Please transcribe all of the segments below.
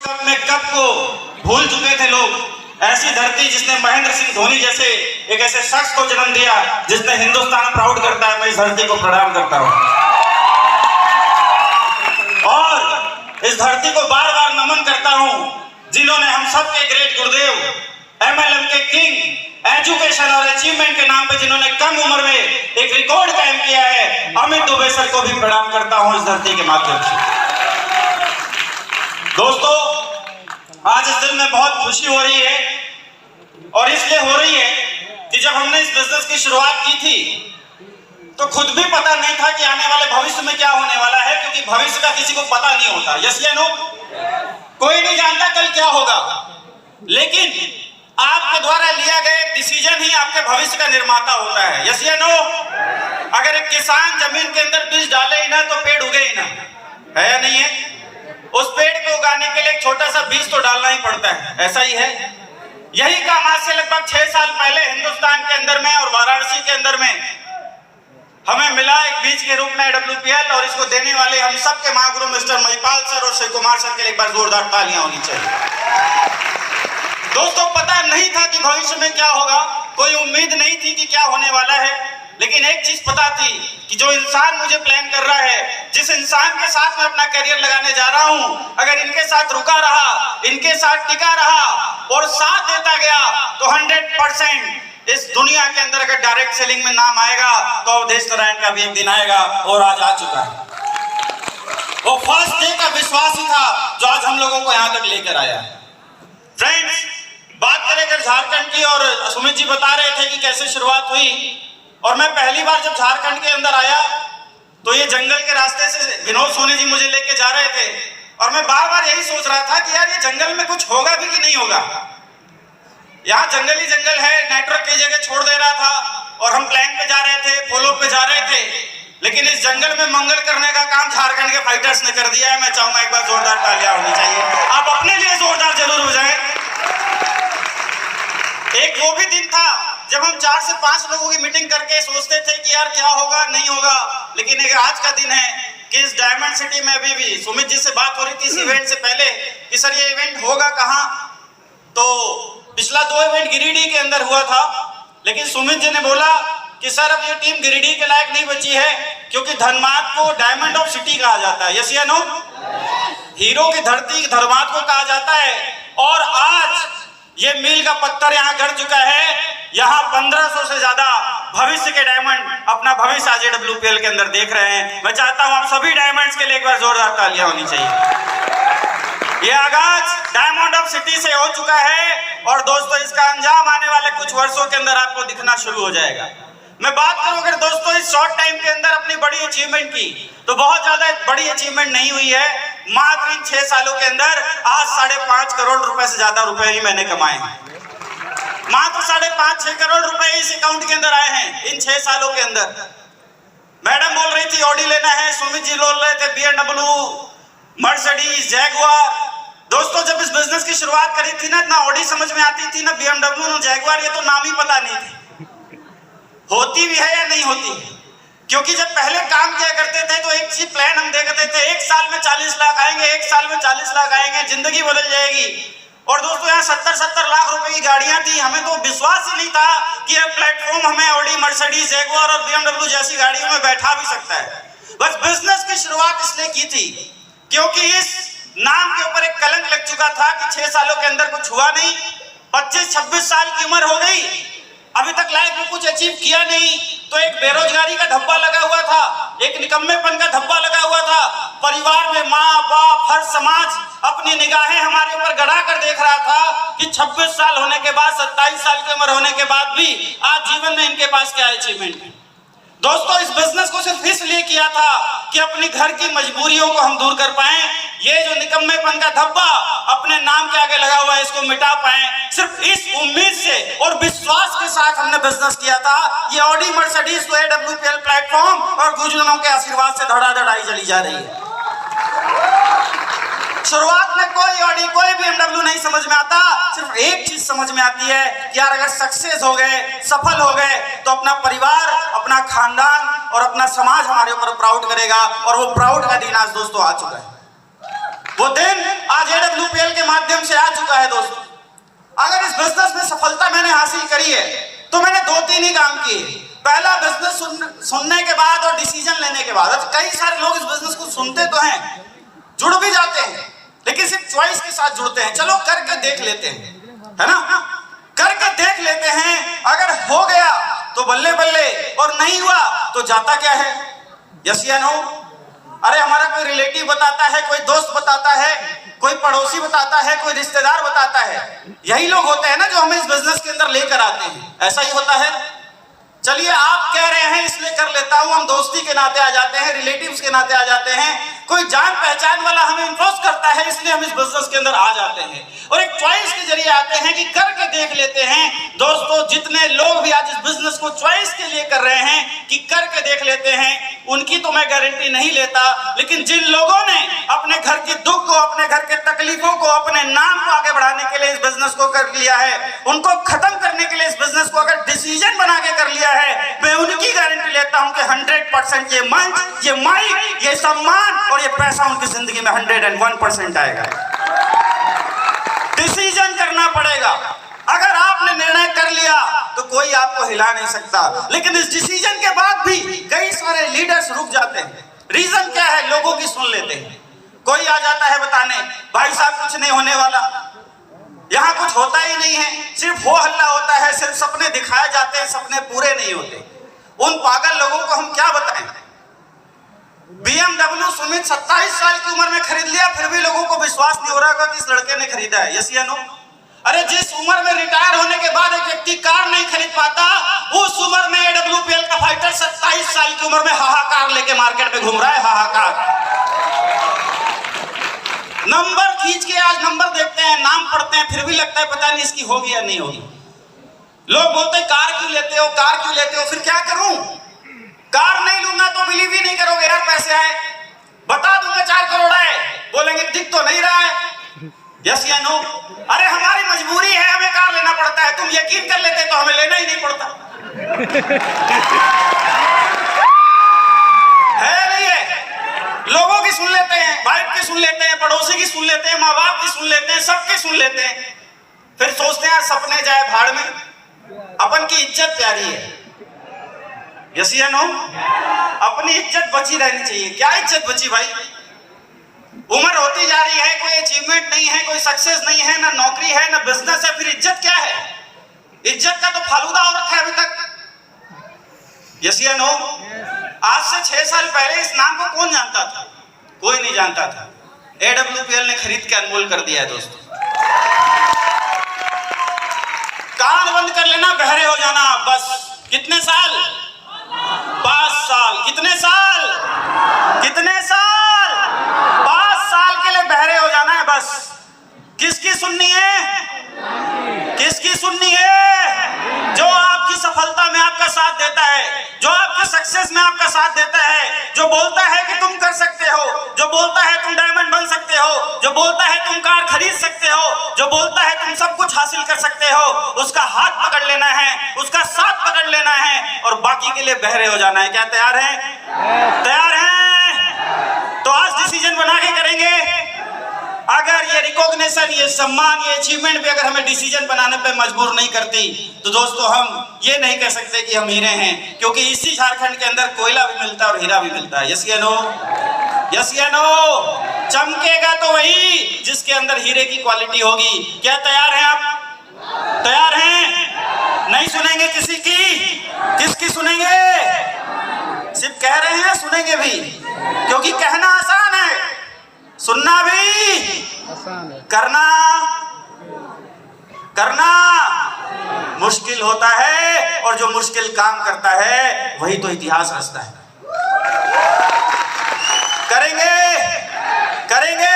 में कब को भूल चुके थे लोग। ऐसी धरती जिसने महेंद्र सिंह धोनी जैसे एक ऐसे शख्स को जन्म दिया जिसने हिंदुस्तान प्राउड करता है, मैं इस धरती को प्रणाम करता हूं और इस धरती को बार बार नमन करता हूं जिन्होंने हम सबके ग्रेट गुरुदेव एमएलएम के किंग एजुकेशन और अचीवमेंट के नाम पे जिन्होंने कम उम्र में एक रिकॉर्ड कायम किया है, अमित दुबे सर को भी प्रणाम करता हूं इस धरती के माध्यम से। दोस्तों, आज इस दिन में बहुत खुशी हो रही है और इसलिए हो रही है कि जब हमने इस बिजनेस की शुरुआत की थी तो खुद भी पता नहीं था कि आने वाले भविष्य में क्या होने वाला है, क्योंकि भविष्य का किसी को पता नहीं होता। यस या नो? कोई नहीं जानता कल क्या होगा, लेकिन आपके द्वारा लिया गया एक डिसीजन ही आपके भविष्य का निर्माता होता है। यस या नो? अगर एक किसान जमीन के अंदर बीज डाले ही ना तो पेड़ उगे ही ना, है या नहीं है? उस पेड़ को उगाने के लिए एक छोटा सा बीज तो डालना ही पड़ता है, ऐसा ही है। यही काम आज से लगभग 6 साल पहले हिंदुस्तान के अंदर में और वाराणसी के अंदर में हमें मिला एक बीज के रूप में WPL, और इसको देने वाले हम सबके महागुरु मिस्टर महिपाल सर और शिव कुमार सर के लिए एक बार जोरदार तालियां होनी चाहिए। दोस्तों, पता नहीं था कि भविष्य में क्या होगा, कोई उम्मीद नहीं थी कि क्या होने वाला है, लेकिन एक चीज पता थी कि जो इंसान मुझे प्लान कर रहा है, जिस इंसान के साथ मैं अपना करियर लगाने जा रहा हूं, अगर इनके साथ रुका रहा, इनके साथ टिका रहा और साथ देता गया तो 100% इस दुनिया के अंदर अगर डायरेक्ट सेलिंग में नाम आएगा तो अवधेश नारायण का भी एक दिन आएगा, और आज आ चुका है। वो फर्स्ट डे का विश्वास ही था जो आज हम लोगों को यहां तक लेकर आया। फ्रेंड्स, बात करें अगर झारखंड की, और सुमित जी बता रहे थे कि कैसे शुरुआत हुई, और मैं पहली बार जब झारखंड के अंदर आया तो ये जंगल के रास्ते से विनोद सोनी जी मुझे लेके जा रहे थे, और मैं बार बार यही सोच रहा था कि यार ये जंगल में कुछ होगा भी कि नहीं होगा। यहाँ जंगल ही जंगल है, नेटवर्क की जगह छोड़ दे रहा था और हम प्लान पे जा रहे थे, फॉलो पे जा रहे थे, लेकिन इस जंगल में मंगल करने का काम झारखंड के फाइटर्स ने कर दिया है। मैं चाहूंगा एक बार जोरदार तालियां होनी चाहिए, आप अपने लिए जोरदार जरूर हो जाए। एक वो भी दिन था जब हम 4 से 5 लोगों की मीटिंग करके सोचते थे कि यार क्या होगा नहीं होगा, लेकिन एक आज का दिन है कि इस डायमंड सिटी में अभी भी सुमित जी से बात हो रही थी इस इवेंट से पहले कि सर ये इवेंट होगा कहाँ, तो पिछला 2 इवेंट गिरिडीह के अंदर हुआ था, लेकिन सुमित जी ने बोला कि सर अब ये टीम गिरिडीह के लायक नहीं बची है, क्योंकि धनबाद को डायमंड ऑफ सिटी कहा जाता है। यस या नो? हीरो की धरती धनबाद को कहा जाता है, और आज ये मील का पत्थर यहाँ गड़ चुका है। यहाँ 1500 से ज्यादा भविष्य के डायमंड अपना भविष्य आज WPL के अंदर देख रहे हैं। मैं चाहता हूँ आप सभी डायमंड्स के लिए एक बार जोरदार तालियां होनी चाहिए। ये आगाज डायमंड ऑफ सिटी से हो चुका है, और दोस्तों इसका अंजाम आने वाले कुछ वर्षों के अंदर आपको दिखना शुरू हो जाएगा। मैं बात करूं अगर दोस्तों इस शॉर्ट टाइम के अंदर अपनी बड़ी अचीवमेंट की, तो बहुत ज्यादा बड़ी अचीवमेंट नहीं हुई है। मात्र इन 6 सालों के अंदर आज 5.5 करोड़ रुपए से ज्यादा रुपए ही मैंने कमाए हैं। मात्र 5.5-6 करोड़ रुपए इस अकाउंट के अंदर आए हैं इन 6 सालों के अंदर। मैडम बोल रही थी ऑडी लेना है, सुमित जी बोल रहे थे BMW, मर्सिडीज, जैगुआर। दोस्तों, जब इस बिजनेस की शुरुआत करी थी ना ऑडी समझ में आती थी, ना BMW, ना जैगुआर, ये तो नाम ही पता नहीं थी होती भी है या नहीं होती, क्योंकि जब पहले काम किया करते थे तो एक चीज प्लान हम देखते थे, 1 साल में 40 लाख आएंगे, 1 साल में 40 लाख आएंगे, जिंदगी बदल जाएगी। और दोस्तों यहाँ 70-70 लाख रुपए की गाड़ियां थी, हमें तो विश्वास ही नहीं था कि यह प्लेटफॉर्म हमें ऑडी, मर्सिडीज, जैगुआर और BMW जैसी गाड़ियों में बैठा भी सकता है। बस बिजनेस की शुरुआत इसलिए की थी क्योंकि इस नाम के ऊपर एक कलंक लग चुका था कि 6 सालों के अंदर कुछ हुआ नहीं। 25-26 साल की उम्र हो गई, अभी तक लाइफ में कुछ अचीव किया नहीं, तो एक बेरोजगारी का धब्बा लगा हुआ था, एक निकम्मेपन का धब्बा लगा हुआ था। परिवार में माँ बाप हर समाज अपनी निगाहें हमारे ऊपर गड़ा कर देख रहा था कि 26 साल होने के बाद, 27 साल की उम्र होने के बाद भी आज जीवन में इनके पास क्या अचीवमेंट है। दोस्तों, इस बिजनेस को सिर्फ इसलिए किया था कि अपनी घर की मजबूरियों को हम दूर कर पाएं, ये जो निकम्मेपन का धब्बा अपने नाम के आगे लगा हुआ है इसको मिटा पाएं। सिर्फ इस उम्मीद से और विश्वास के साथ हमने बिजनेस किया था। ये ऑडी, मर्सिडीज को WPL प्लेटफॉर्म और गुरुजनों के आशीर्वाद से धड़ाधड़ आई चली जा रही है। शुरुआत में कोई ऑडी, कोई BMW नहीं समझ में आता, सिर्फ एक चीज समझ में आती है कि यार अगर सक्सेस हो गए, सफल हो गए, तो अपना परिवार, अपना खानदान और अपना समाज हमारे ऊपर प्राउड करेगा, और वो प्राउड का दिन आज दोस्तों आ चुका है। वो दिन आज AWPL के माध्यम से आ चुका है दोस्तों। अगर इस बिजनेस में सफलता मैंने हासिल करी है तो मैंने 2-3 ही काम किए। पहला, बिजनेस सुनने के बाद और डिसीजन लेने के बाद। अब कई सारे लोग इस बिजनेस को सुनते तो हैं, जुड़ भी जाते हैं, लेकिन सिर्फ चॉइस के साथ जुड़ते हैं। चलो करके देख लेते हैं, है ना, करके देख लेते हैं, अगर हो गया तो बल्ले बल्ले, और नहीं हुआ तो जाता क्या है? यस या नो? अरे हमारा कोई रिलेटिव बताता है, कोई दोस्त बताता है, कोई पड़ोसी बताता है, कोई रिश्तेदार बताता है। यही लोग होते हैं ना जो हमें इस बिजनेस के अंदर लेकर आते हैं। ऐसा ही होता है। चलिए आप कह रहे हैं इसलिए कर लेता हूं, हम दोस्ती के नाते आ जाते हैं, रिलेटिव्स के नाते आ जाते हैं, कोई जान पहचान वाला हमें इन्फोर्स करता है इसलिए हम इस बिजनेस के अंदर आ जाते हैं और एक चॉइस के जरिए आते हैं कि करके देख लेते हैं। दोस्तों, जितने लोग भी आज इस बिजनेस को चॉइस के लिए कर रहे हैं कि करके देख लेते हैं, उनकी तो मैं गारंटी नहीं लेता, लेकिन जिन लोगों ने अपने घर की दुख को, अपने घर के तकलीफों को, अपने नाम को आगे बढ़ाने के लिए इस बिजनेस को कर लिया है, उनको खत्म करने के लिए इस बिजनेस को अगर डिसीजन बना के कर लिया है, मैं उनकी गारंटी लेता हूं कि 100% ये मंच, ये माइक, ये सम्मान और ये पैसा उनकी जिंदगी में 101% आएगा। डिसीजन करना पड़ेगा। अगर आपने निर्णय कर लिया तो कोई आपको हिला नहीं सकता, लेकिन इस डिसीजन के बाद भी कई सारे लीडर्स रुक जाते हैं। रीजन क्या है? लोगों की सुन लेते हैं। कोई आ जाता है बताने, भाई साहब कुछ नहीं होने वाला, यहाँ कुछ होता ही नहीं है, सिर्फ हो हल्ला होता है, सिर्फ सपने दिखाए जाते हैं, सपने पूरे नहीं होते। उन पागल लोगों को हम क्या बताएं? BMW सुमित 27 साल की उम्र में खरीद लिया, फिर भी लोगों को विश्वास नहीं हो रहा कि इस लड़के ने खरीदा है। यस या नो? अरे जिस उम्र में रिटायर होने के बाद एक व्यक्ति कार नहीं खरीद पाता, उस उम्र में AWPL का फाइटर 27 साल की उम्र में हाहाकार लेके मार्केट में घूम रहा है। हाहाकार। नंबर खींच के आज नंबर देखते हैं, नाम पढ़ते हैं, फिर भी लगता है पता नहीं इसकी होगी या नहीं होगी। लोग बोलते हैं कार क्यों लेते हो, कार क्यों लेते हो? फिर क्या करूं? कार नहीं लूंगा तो बिलीव ही नहीं करोगे यार, पैसे आए, बता दूंगा 4 करोड़ आए, बोलेंगे दिख तो नहीं रहा है। यस या नो? अरे हमारी मजबूरी है, हमें कार लेना पड़ता है। तुम यकीन कर लेते तो हमें लेना ही नहीं पड़ता। है नहीं है? लोगों की सुन लेते हैं, वाइफ की सुन लेते हैं, पड़ोसी की सुन लेते हैं, माँ बाप की सुन लेते हैं, सबकी सुन लेते हैं, फिर सोचते हैं यार सपने जाए भाड़ में, अपन की इज्जत प्यारी है। यस या नो? अपनी इज्जत बची रहनी चाहिए। क्या इज्जत बची भाई? उम्र होती जा रही है, कोई अचीवमेंट नहीं है, कोई सक्सेस नहीं है, ना नौकरी है, ना बिजनेस है, फिर इज्जत क्या है? इज्जत का तो फालूदा हो रखा है अभी तक। यस या नो? आज से 6 साल पहले इस नाम को कौन जानता था? कोई नहीं जानता था। AWPL ने खरीद के अनमोल कर दिया है दोस्तों। कान बंद कर लेना, बहरे हो जाना बस। कितने साल? 5 साल। कितने साल? कितने साल? 5 साल के लिए बहरे हो जाना है बस। किसकी सुननी है? किसकी सुननी है? जो आपकी सफलता में आपका साथ देता है, जो आपके सक्सेस में आपका साथ देता है, जो बोलता है कि तुम कर सकते हो, जो बोलता है तुम डायमंड बन सकते हो, जो बोलता है तुम कार खरीद सकते हो, जो बोलता है तुम सब कुछ हासिल कर सकते हो, उसका हाथ पकड़ लेना है, उसका साथ पकड़ लेना है और बाकी के लिए बहरे हो जाना है। क्या तैयार हैं? तैयार हैं? तो आज डिसीजन बना के करेंगे। अगर ये रिकॉग्निशन, ये सम्मान, ये अचीवमेंट भी अगर हमें डिसीजन बनाने पे मजबूर नहीं करती, तो दोस्तों हम ये नहीं कह सकते कि हम हीरे हैं, क्योंकि इसी झारखंड के अंदर कोयला भी मिलता है और हीरा भी मिलता है। यस या नो? यस या नो? चमकेगा तो वही जिसके अंदर हीरे की क्वालिटी होगी। क्या तैयार हैं आप? तैयार हैं? नहीं सुनेंगे किसी की? किसकी सुनेंगे? सिर्फ कह रहे हैं, सुनेंगे भी, क्योंकि कहना आसान है, सुनना भी आसान है, करना मुश्किल होता है, और जो मुश्किल काम करता है वही तो इतिहास रचता है। करेंगे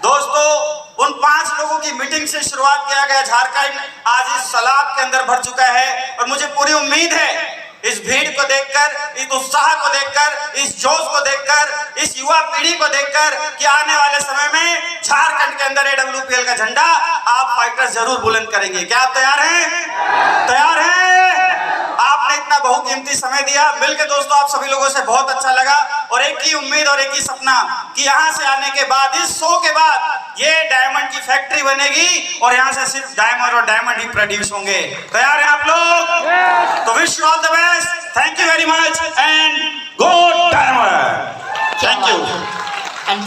दोस्तों। उन 5 लोगों की मीटिंग से शुरुआत किया गया झारखंड आज इस सलाब के अंदर भर चुका है, और मुझे पूरी उम्मीद है इस भीड़ को देखकर, इस उत्साह को देखकर, इस जोश को देखकर, इस युवा पीढ़ी को देखकर कि आने वाले समय में झारखंड के अंदर AWPL का झंडा आप फाइटर्स जरूर बुलंद करेंगे। क्या आप तैयार हैं? तैयार हैं? आपने इतना बहुकीमती समय दिया, मिलकर दोस्तों आप सभी लोगों से बहुत अच्छा लगा। और एक ही उम्मीद और एक ही सपना कि यहाँ से आने के बाद, इस शो के बाद ये डायमंड की फैक्ट्री बनेगी और यहाँ से सिर्फ डायमंड और डायमंड ही प्रोड्यूस होंगे। तैयार हैं आप लोग? तो wish you all the best, thank you very much and go diamond. Thank you.